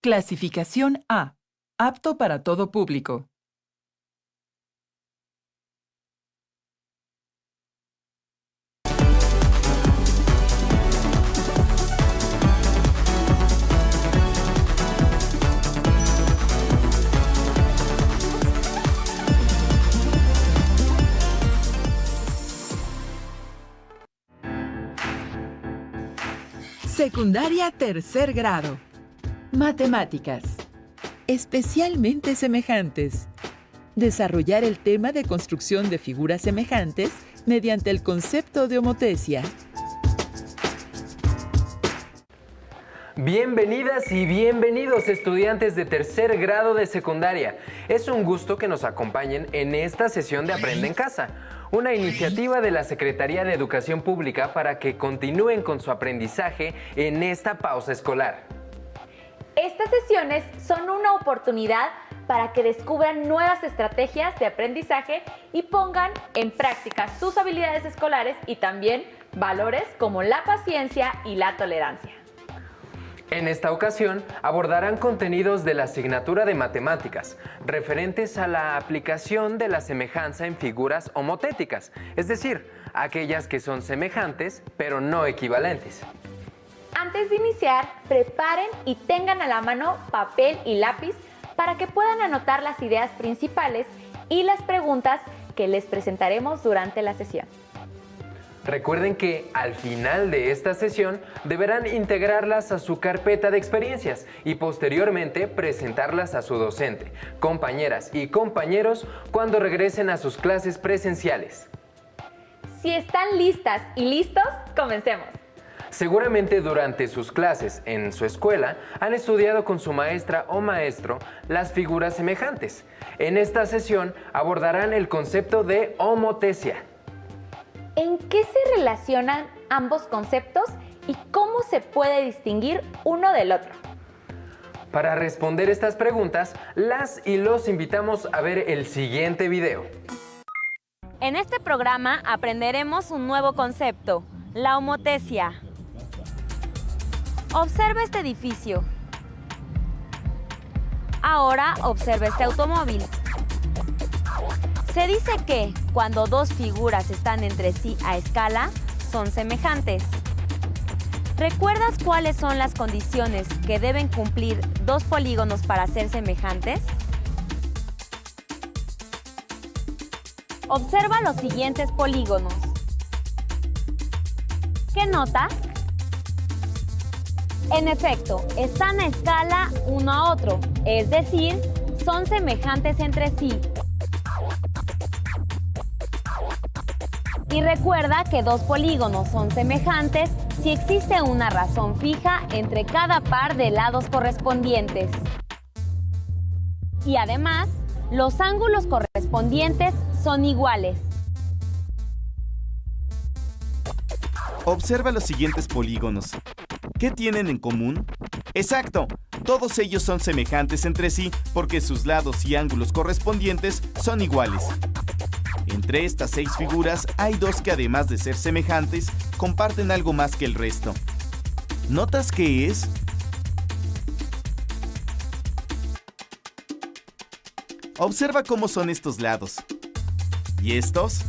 Clasificación A. Apto para todo público. Secundaria tercer grado. Matemáticas. Especialmente semejantes. Desarrollar el tema de construcción de figuras semejantes mediante el concepto de homotecia. Bienvenidas y bienvenidos estudiantes de tercer grado de secundaria. Es un gusto que nos acompañen en esta sesión de Aprende en Casa, una iniciativa de la Secretaría de Educación Pública para que continúen con su aprendizaje en esta pausa escolar. Estas sesiones son una oportunidad para que descubran nuevas estrategias de aprendizaje y pongan en práctica sus habilidades escolares y también valores como la paciencia y la tolerancia. En esta ocasión abordarán contenidos de la asignatura de matemáticas referentes a la aplicación de la semejanza en figuras homotéticas, es decir, aquellas que son semejantes pero no equivalentes. Antes de iniciar, preparen y tengan a la mano papel y lápiz para que puedan anotar las ideas principales y las preguntas que les presentaremos durante la sesión. Recuerden que al final de esta sesión deberán integrarlas a su carpeta de experiencias y posteriormente presentarlas a su docente, compañeras y compañeros cuando regresen a sus clases presenciales. Si están listas y listos, comencemos. Seguramente durante sus clases en su escuela han estudiado con su maestra o maestro las figuras semejantes. En esta sesión abordarán el concepto de homotecia. ¿En qué se relacionan ambos conceptos y cómo se puede distinguir uno del otro? Para responder estas preguntas, las y los invitamos a ver el siguiente video. En este programa aprenderemos un nuevo concepto, la homotecia. Observa este edificio. Ahora observa este automóvil. Se dice que cuando dos figuras están entre sí a escala, son semejantes. ¿Recuerdas cuáles son las condiciones que deben cumplir dos polígonos para ser semejantes? Observa los siguientes polígonos. ¿Qué notas? En efecto, están a escala uno a otro, es decir, son semejantes entre sí. Y recuerda que dos polígonos son semejantes si existe una razón fija entre cada par de lados correspondientes. Y además, los ángulos correspondientes son iguales. Observa los siguientes polígonos. ¿Qué tienen en común? ¡Exacto! Todos ellos son semejantes entre sí porque sus lados y ángulos correspondientes son iguales. Entre estas 6 figuras hay 2 que además de ser semejantes, comparten algo más que el resto. ¿Notas qué es? Observa cómo son estos lados. ¿Y estos?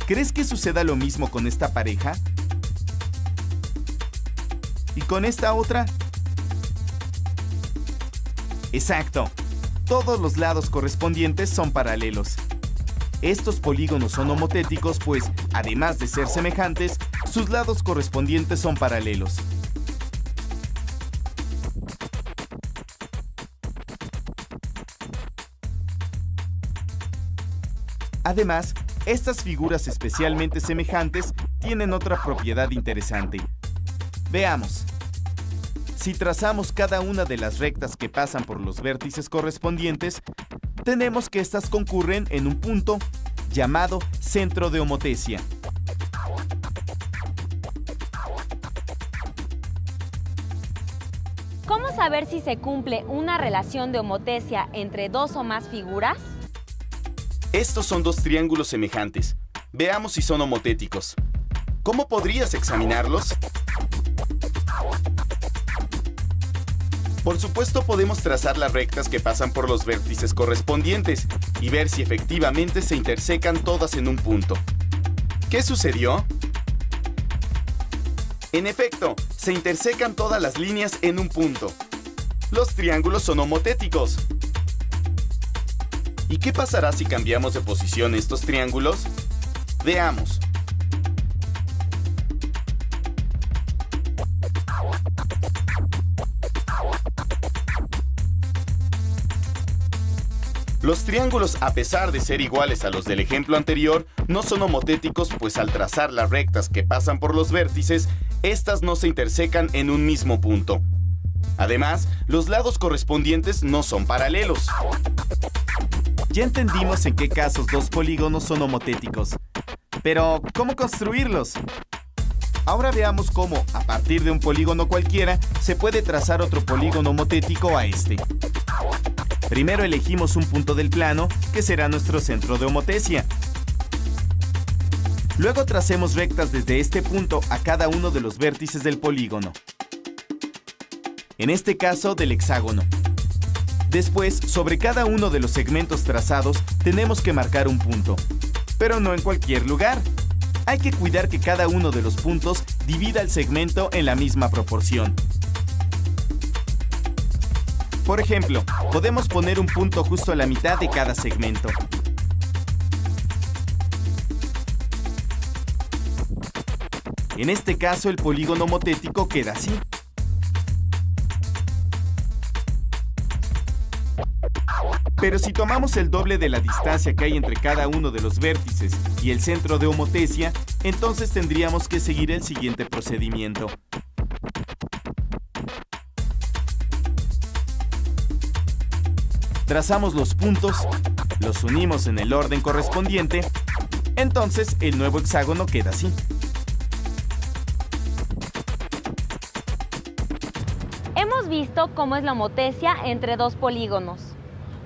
¿Crees que suceda lo mismo con esta pareja? ¿Y con esta otra? Exacto. Todos los lados correspondientes son paralelos. Estos polígonos son homotéticos, pues, además de ser semejantes, sus lados correspondientes son paralelos. Además, estas figuras especialmente semejantes tienen otra propiedad interesante. Veamos. Si trazamos cada una de las rectas que pasan por los vértices correspondientes, tenemos que estas concurren en un punto llamado centro de homotecia. ¿Cómo saber si se cumple una relación de homotecia entre dos o más figuras? Estos son dos triángulos semejantes. Veamos si son homotéticos. ¿Cómo podrías examinarlos? Por supuesto, podemos trazar las rectas que pasan por los vértices correspondientes y ver si efectivamente se intersecan todas en un punto. ¿Qué sucedió? En efecto, se intersecan todas las líneas en un punto. Los triángulos son homotéticos. ¿Y qué pasará si cambiamos de posición estos triángulos? Veamos. Los triángulos, a pesar de ser iguales a los del ejemplo anterior, no son homotéticos, pues al trazar las rectas que pasan por los vértices, estas no se intersecan en un mismo punto. Además, los lados correspondientes no son paralelos. Ya entendimos en qué casos dos polígonos son homotéticos. Pero, ¿cómo construirlos? Ahora veamos cómo, a partir de un polígono cualquiera, se puede trazar otro polígono homotético a este. Primero elegimos un punto del plano, que será nuestro centro de homotesia. Luego tracemos rectas desde este punto a cada uno de los vértices del polígono. En este caso, del hexágono. Después, sobre cada uno de los segmentos trazados, tenemos que marcar un punto. Pero no en cualquier lugar. Hay que cuidar que cada uno de los puntos divida el segmento en la misma proporción. Por ejemplo, podemos poner un punto justo a la mitad de cada segmento. En este caso, el polígono homotético queda así. Pero si tomamos el doble de la distancia que hay entre cada uno de los vértices y el centro de homotesia, entonces tendríamos que seguir el siguiente procedimiento. Trazamos los puntos, los unimos en el orden correspondiente, entonces el nuevo hexágono queda así. Hemos visto cómo es la homotesia entre dos polígonos.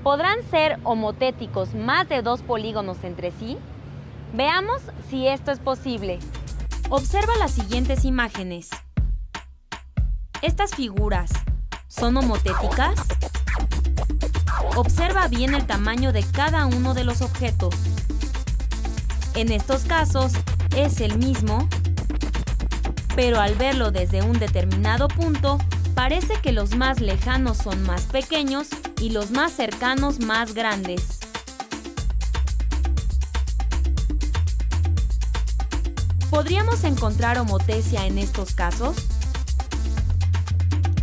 ¿Podrán ser homotéticos más de dos polígonos entre sí? Veamos si esto es posible. Observa las siguientes imágenes. ¿Estas figuras son homotéticas? Observa bien el tamaño de cada uno de los objetos. En estos casos es el mismo, pero al verlo desde un determinado punto, parece que los más lejanos son más pequeños y los más cercanos más grandes. ¿Podríamos encontrar homotesia en estos casos?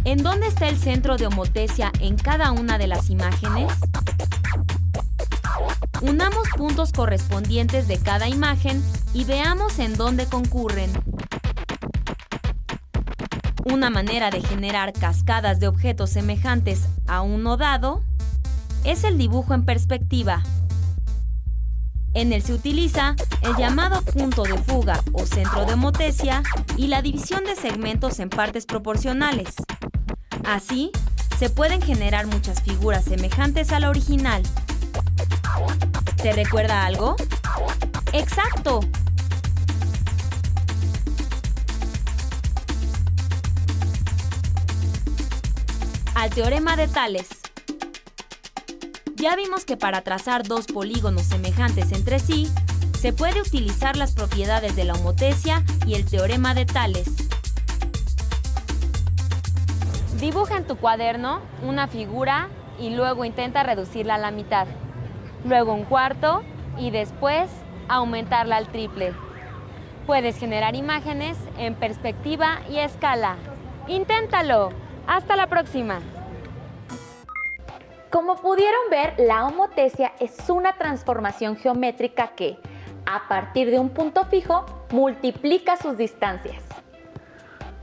¿En dónde está el centro de homotesia en cada una de las imágenes? Unamos puntos correspondientes de cada imagen y veamos en dónde concurren. Una manera de generar cascadas de objetos semejantes a uno dado es el dibujo en perspectiva. En él se utiliza el llamado punto de fuga o centro de homotesia y la división de segmentos en partes proporcionales. Así, se pueden generar muchas figuras semejantes a la original. ¿Te recuerda algo? ¡Exacto! Al teorema de Tales. Ya vimos que para trazar dos polígonos semejantes entre sí, se puede utilizar las propiedades de la homotesia y el teorema de Tales. Dibuja en tu cuaderno una figura y luego intenta reducirla a la mitad, luego un cuarto y después aumentarla al triple. Puedes generar imágenes en perspectiva y escala. ¡Inténtalo! ¡Hasta la próxima! Como pudieron ver, la homotesia es una transformación geométrica que, a partir de un punto fijo, multiplica sus distancias.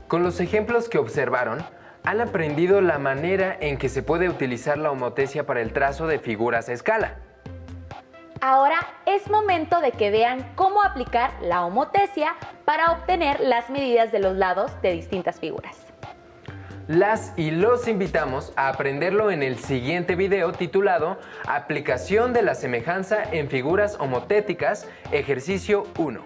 Con los ejemplos que observaron, han aprendido la manera en que se puede utilizar la homotesia para el trazo de figuras a escala. Ahora es momento de que vean cómo aplicar la homotesia para obtener las medidas de los lados de distintas figuras. Las y los invitamos a aprenderlo en el siguiente video titulado Aplicación de la semejanza en figuras homotéticas, ejercicio 1.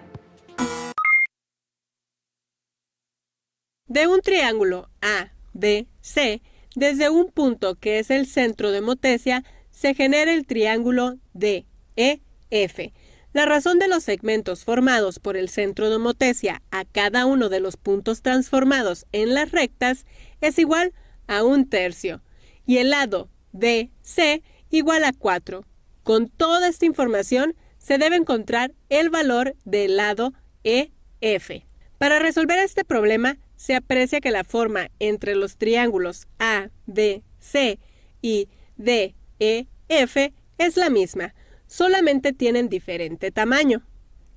De un triángulo A, B, C, desde un punto que es el centro de homotecia se genera el triángulo DEF. La razón de los segmentos formados por el centro de homotecia a cada uno de los puntos transformados en las rectas es igual a 1/3 y el lado BC igual a 4. Con toda esta información se debe encontrar el valor del lado EF. Para resolver este problema se aprecia que la forma entre los triángulos ABC y DEF es la misma, solamente tienen diferente tamaño.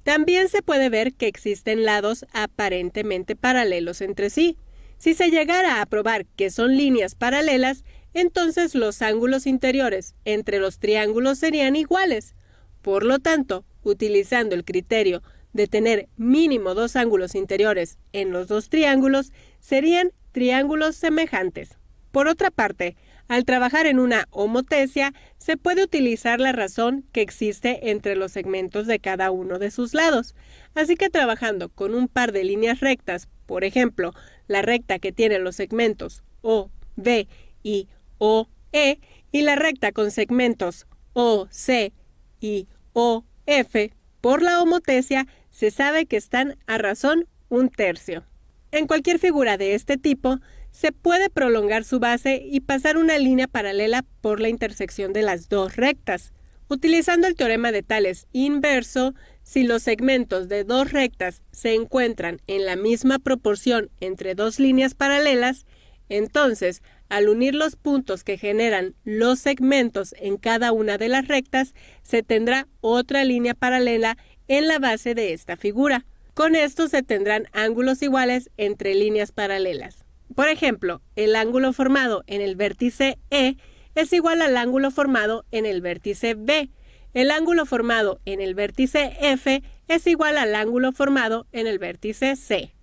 También se puede ver que existen lados aparentemente paralelos entre sí. Si se llegara a probar que son líneas paralelas, entonces los ángulos interiores entre los triángulos serían iguales. Por lo tanto, utilizando el criterio de tener mínimo 2 ángulos interiores en los 2 triángulos, serían triángulos semejantes. Por otra parte, al trabajar en una homotecia, se puede utilizar la razón que existe entre los segmentos de cada uno de sus lados. Así que trabajando con un par de líneas rectas, por ejemplo, la recta que tiene los segmentos OB y OE, y la recta con segmentos OC y OF, por la homotecia se sabe que están a razón 1/3. En cualquier figura de este tipo, se puede prolongar su base y pasar una línea paralela por la intersección de las dos rectas. Utilizando el teorema de Tales inverso, si los segmentos de dos rectas se encuentran en la misma proporción entre dos líneas paralelas, entonces, al unir los puntos que generan los segmentos en cada una de las rectas, se tendrá otra línea paralela en la base de esta figura. Con esto se tendrán ángulos iguales entre líneas paralelas. Por ejemplo, el ángulo formado en el vértice E es igual al ángulo formado en el vértice B. El ángulo formado en el vértice F es igual al ángulo formado en el vértice C.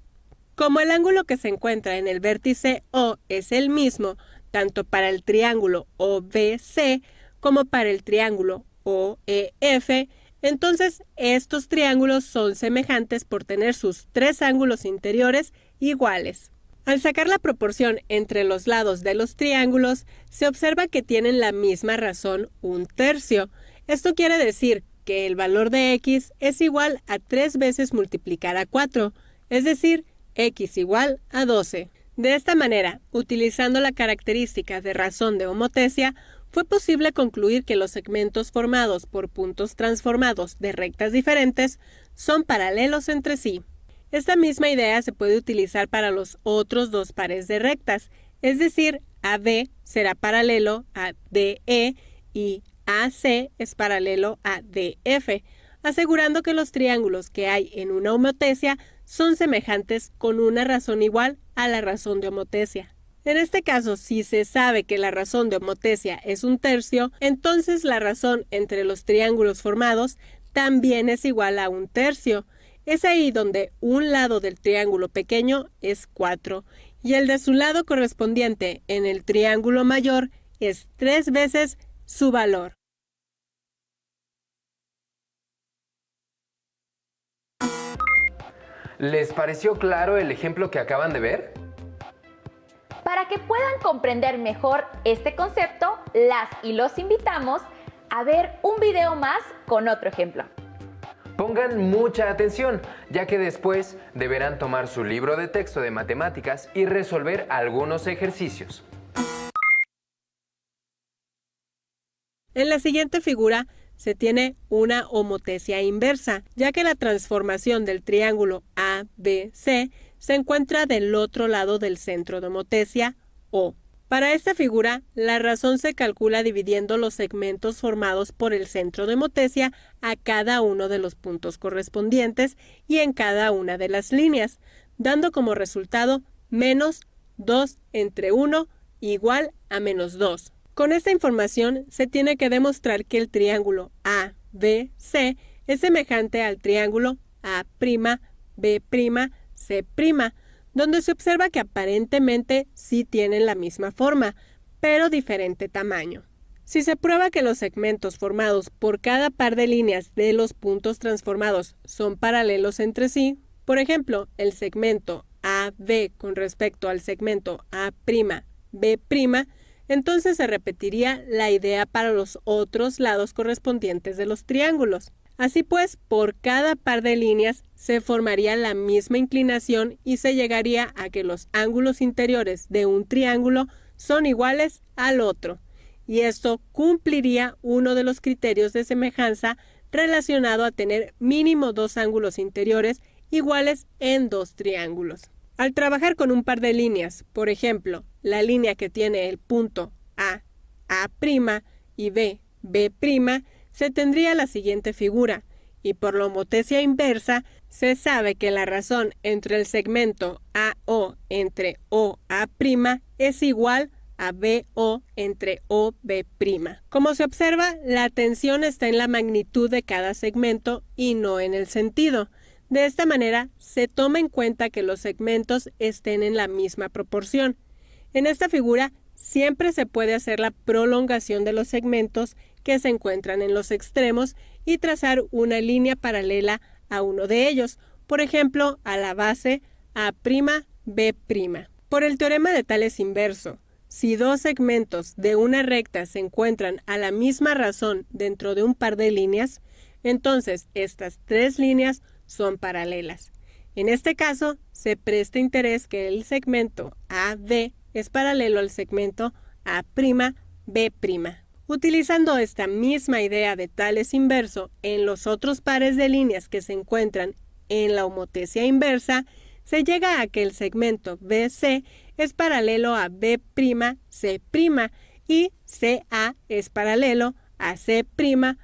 Como el ángulo que se encuentra en el vértice O es el mismo, tanto para el triángulo OBC como para el triángulo OEF, entonces estos triángulos son semejantes por tener sus 3 ángulos interiores iguales. Al sacar la proporción entre los lados de los triángulos, se observa que tienen la misma razón 1/3. Esto quiere decir que el valor de x es igual a 3 veces multiplicar a 4, es decir, x igual a 12. De esta manera, utilizando la característica de razón de homotecia, fue posible concluir que los segmentos formados por puntos transformados de rectas diferentes son paralelos entre sí. Esta misma idea se puede utilizar para los otros 2 pares de rectas, es decir, AB será paralelo a DE y AC es paralelo a DF, asegurando que los triángulos que hay en una homotecia son semejantes con una razón igual a la razón de homotecia. En este caso, si se sabe que la razón de homotecia es 1/3, entonces la razón entre los triángulos formados también es igual a 1/3. Es ahí donde un lado del triángulo pequeño es 4 y el de su lado correspondiente en el triángulo mayor es 3 veces su valor. ¿Les pareció claro el ejemplo que acaban de ver? Para que puedan comprender mejor este concepto, las y los invitamos a ver un video más con otro ejemplo. Pongan mucha atención, ya que después deberán tomar su libro de texto de matemáticas y resolver algunos ejercicios. En la siguiente figura se tiene una homotecia inversa, ya que la transformación del triángulo ABC se encuentra del otro lado del centro de homotecia O. Para esta figura, la razón se calcula dividiendo los segmentos formados por el centro de homotecia a cada uno de los puntos correspondientes y en cada una de las líneas, dando como resultado menos 2 entre 1 igual a menos 2. Con esta información se tiene que demostrar que el triángulo ABC es semejante al triángulo A'B'C', donde se observa que aparentemente sí tienen la misma forma, pero diferente tamaño. Si se prueba que los segmentos formados por cada par de líneas de los puntos transformados son paralelos entre sí, por ejemplo, el segmento AB con respecto al segmento A'B'C' B', entonces se repetiría la idea para los otros lados correspondientes de los triángulos. Así pues, por cada par de líneas se formaría la misma inclinación y se llegaría a que los ángulos interiores de un triángulo son iguales al otro. Y esto cumpliría uno de los criterios de semejanza relacionado a tener mínimo dos ángulos interiores iguales en dos triángulos. Al trabajar con un par de líneas, por ejemplo, la línea que tiene el punto A', y B', se tendría la siguiente figura, y por la homotesia inversa, se sabe que la razón entre el segmento AO entre OA' es igual a BO entre OB'. Como se observa, la atención está en la magnitud de cada segmento y no en el sentido. De esta manera, se toma en cuenta que los segmentos estén en la misma proporción. En esta figura, siempre se puede hacer la prolongación de los segmentos que se encuentran en los extremos y trazar una línea paralela a uno de ellos, por ejemplo, a la base A'B'. Por el teorema de Tales inverso, si dos segmentos de una recta se encuentran a la misma razón dentro de un par de líneas, entonces estas tres líneas son paralelas. En este caso, se presta interés que el segmento AD es paralelo al segmento A'B'. Utilizando esta misma idea de Tales inverso en los otros pares de líneas que se encuentran en la homotesia inversa, se llega a que el segmento BC es paralelo a B'C' y CA es paralelo a C'A'.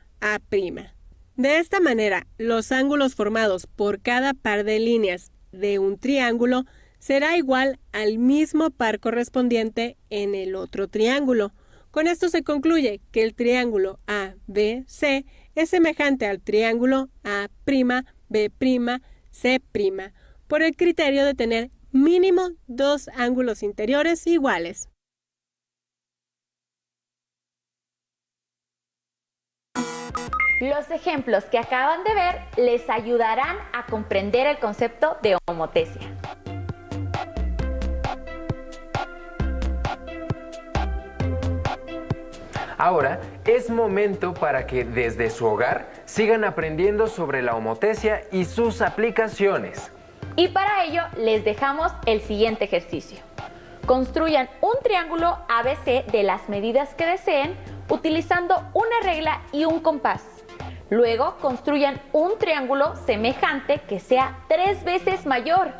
De esta manera, los ángulos formados por cada par de líneas de un triángulo será igual al mismo par correspondiente en el otro triángulo. Con esto se concluye que el triángulo ABC es semejante al triángulo A'B', C', por el criterio de tener mínimo dos ángulos interiores iguales. Los ejemplos que acaban de ver les ayudarán a comprender el concepto de homotesia. Ahora es momento para que desde su hogar sigan aprendiendo sobre la homotesia y sus aplicaciones. Y para ello les dejamos el siguiente ejercicio. Construyan un triángulo ABC de las medidas que deseen utilizando una regla y un compás. Luego construyan un triángulo semejante que sea 3 veces mayor.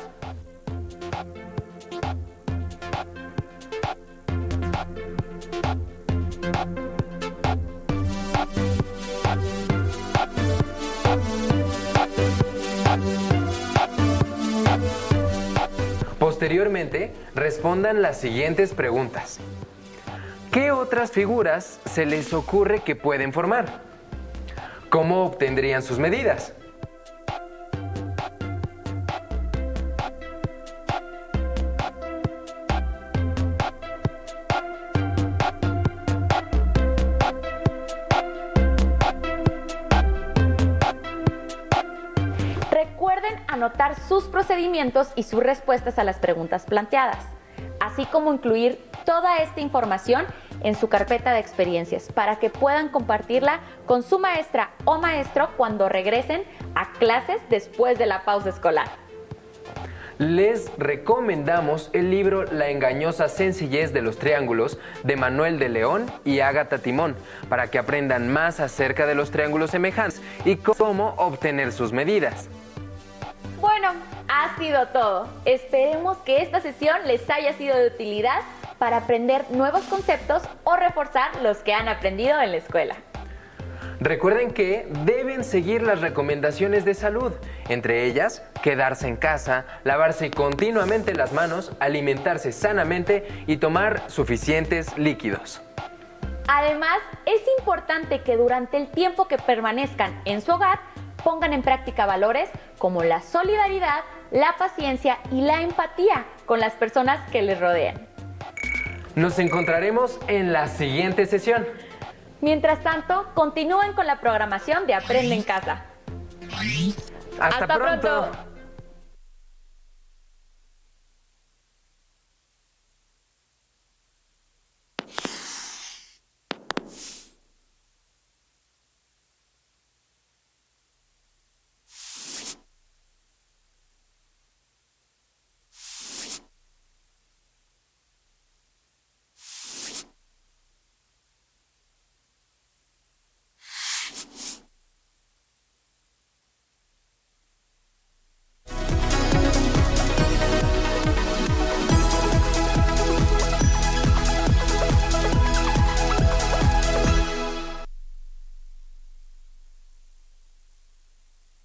Posteriormente, respondan las siguientes preguntas. ¿Qué otras figuras se les ocurre que pueden formar? ¿Cómo obtendrían sus medidas? Recuerden anotar sus procedimientos y sus respuestas a las preguntas planteadas, así como incluir toda esta información en su carpeta de experiencias para que puedan compartirla con su maestra o maestro cuando regresen a clases después de la pausa escolar. Les recomendamos el libro La engañosa sencillez de los triángulos de Manuel de León y Ágata Timón para que aprendan más acerca de los triángulos semejantes y cómo obtener sus medidas. Bueno, ha sido todo. Esperemos que esta sesión les haya sido de utilidad para aprender nuevos conceptos o reforzar los que han aprendido en la escuela. Recuerden que deben seguir las recomendaciones de salud, entre ellas quedarse en casa, lavarse continuamente las manos, alimentarse sanamente y tomar suficientes líquidos. Además, es importante que durante el tiempo que permanezcan en su hogar pongan en práctica valores como la solidaridad, la paciencia y la empatía con las personas que les rodean. Nos encontraremos en la siguiente sesión. Mientras tanto, continúen con la programación de Aprende en Casa. ¡Hasta pronto!